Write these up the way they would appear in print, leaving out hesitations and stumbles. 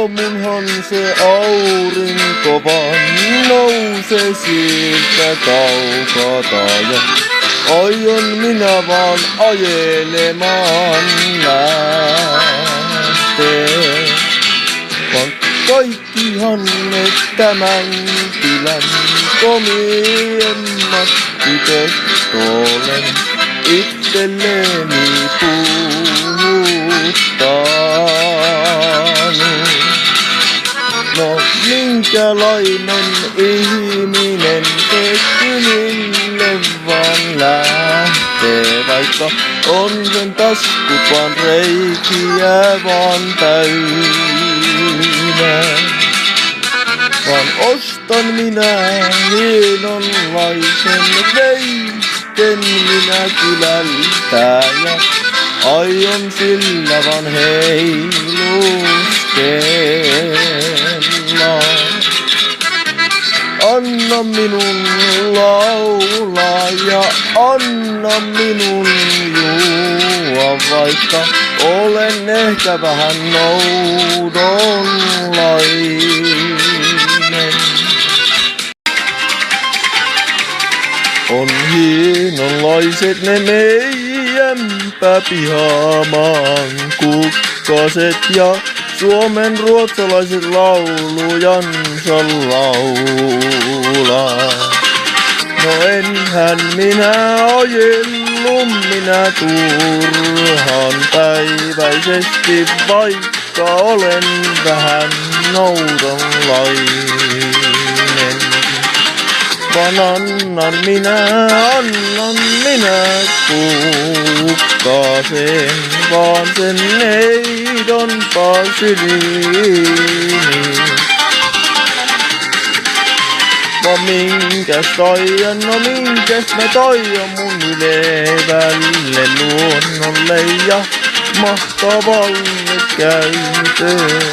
aamunhan se aurinko vaan nousee sieltä kaukaa ja aion minä vaan ajelemaan lähtee. Vaan kaikkihan ne tämän kylän komiemmat tytöt olen itselleni puhuttanut. No minkälainen ihminen te kylille vaan lähtee, vaikka on sen taskut vaan reikiä vaan täynnä. Vaan ostan minä hienonlaisen veitsen minä kylältä ja aion sillä vaan heiluskella. Anna minun laulaa ja anna minun juua, vaikka olen ehkä vähän noudonlainen. On hienonlaiset ne meidänpä pihamaan kukkaset ja Suomen ruotsalaiset laulujansa laulaa. No enhän minä ajellu minä turhaan päiväisesti, vaikka olen vähän noudonlainen. Vaan annan minä kukkasen, vaan sen neidon syliini. Vaan minkäs taian, no minkäs mä taian mun ylevälle luonnolle ja mahtavalle käytökseen.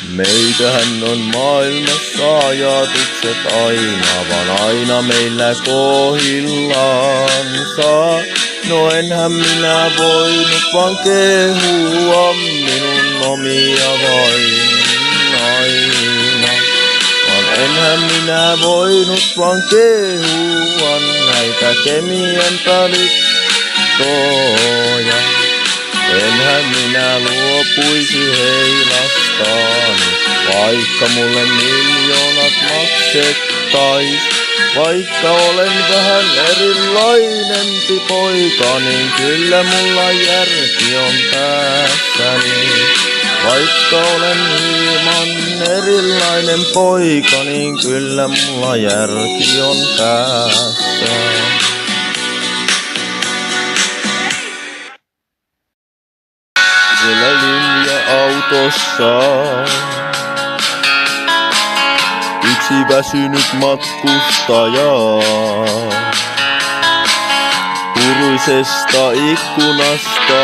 Meitähän on maailmassa ajatukset aina, vaan aina meillä kohillansa. No enhän minä voinut vaan kehua minun omia vain aina. Vaan enhän minä voinut vaan kehua näitä kemian talikkoja. Enhän minä luopuisi heilastani, vaikka mulle miljoonat maksettais. Vaikka olen vähän erilainempi poika, niin kyllä mulla järki on päässäni. Vaikka olen hieman erilainen poika, niin kyllä mulla järki on päässäni. Siellä linja-autossa yksi väsynyt matkustaja huruisesta ikkunasta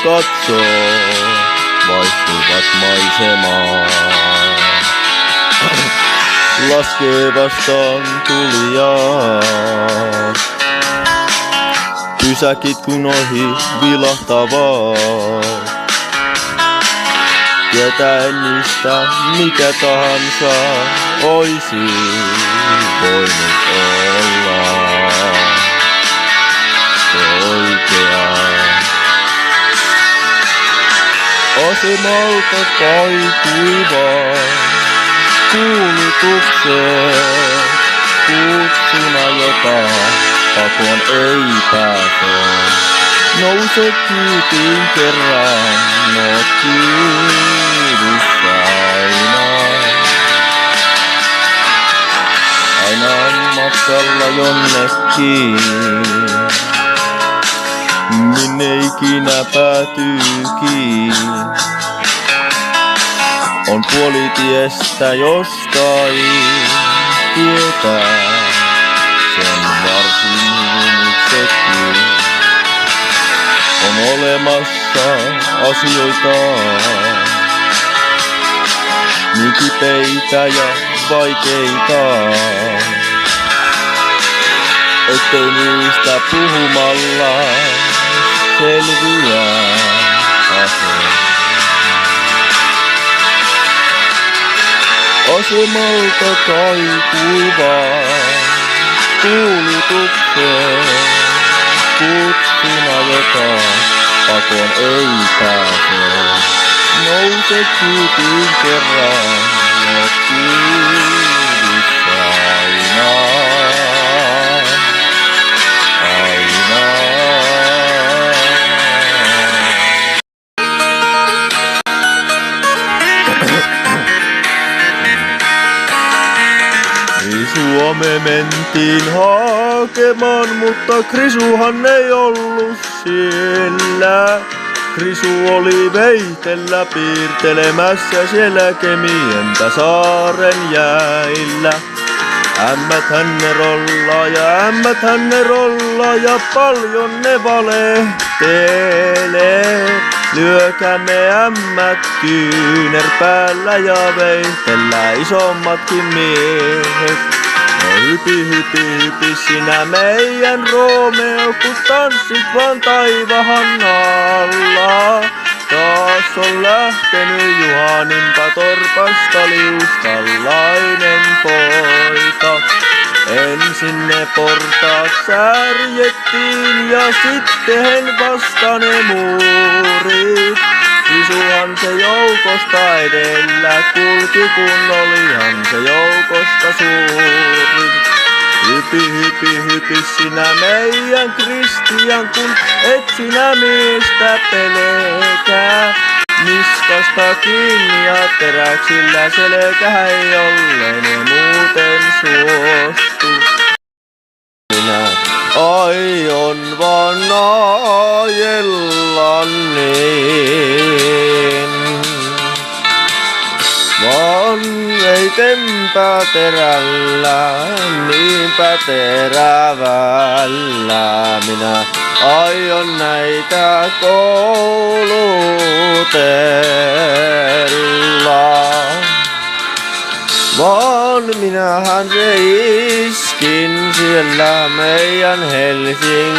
katsoo vaihtuvat maisemaa. Laskee vastaan tulijaa. Pysäkit kun ohi vilahtavat, tietäen niistä mikä tahansa oisi voinut olla oikea. Asemalta kaikui vaan kuulutukseen kutsuna jotain. Pakoon ei pääse, nouse kyytiin kerran, no kyydissä aina. Aina on matkalla jonnekin, minne ikinä päätyykin. On puolitiestä jostain tietää. Sen varsin itsekin on olemassa asioita niin kipeitä ja vaikeita, ettei niistä puhumalla selviää ase. Asemalta kaikuivaan kuulutukseen kutsuna, joka pakoon ei pääse. Nouse kyytiin kerran ja kyydissä aina. Krisua me mentiin hakemaan, mutta Krisuhan ei ollut siellä. Krisu oli veitellä piirtelemässä siellä Kemientä saaren jäillä. Ämmäthän ne rollaa ja paljon ne valehtelee. Lyökämme ämmät kyynärpäällä ja veitellä isommatkin miehet. No hypi sinä meidän Romeo, kun tanssit vaan taivahan alla. Taas on lähtenyt Juhaninpa torpasta liuskalainen poika. Ensin ne portaat särjettiin ja sitten vasta ne muurit. Krisuhan se joukosta edellä kulki, kun olihan se joukosta suuri. Hypi sinä meidän Kristian, kun et sinä miestä pelkää. Niskasta kiinni ja teräksillä selkä ei ollen ja muuten suostu. Minä aion vaan ajella niin, vaan veitenpä terällä, niinpä terävällä. Minä aion näitä koulutella, vaan minähän se iskin siellä meidän Helsingissä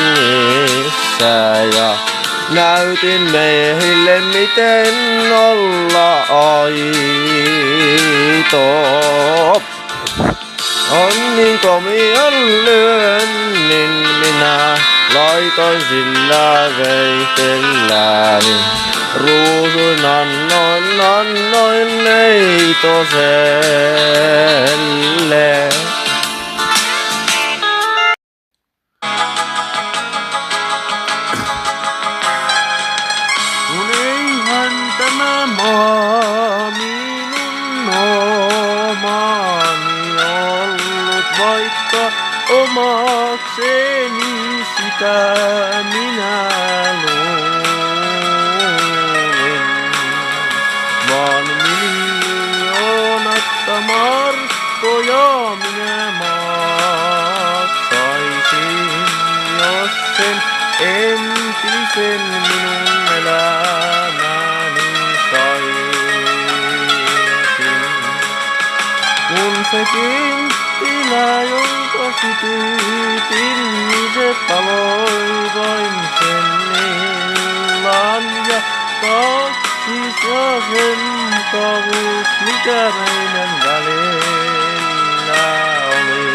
ja näytin miehille miten olla aito. Annin komian lyönnin minä laitoin sillä veitelläni. Ruusuin annoin neitoselle. Kun eihän tämä maa minun omani ollut, vaikka omakseni sitä minä luulin, vaan miljoonatta markkoja minä maksaisin, jos sen entisen minun elämäni saisin. Kun se kynttilä, jonka sytytin, niin se paloi vain sen illan ja kaksis ja sen mukavuus, mikä meidän välillä oli,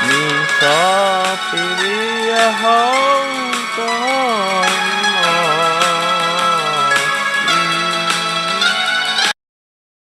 niin saapii ja hautaan.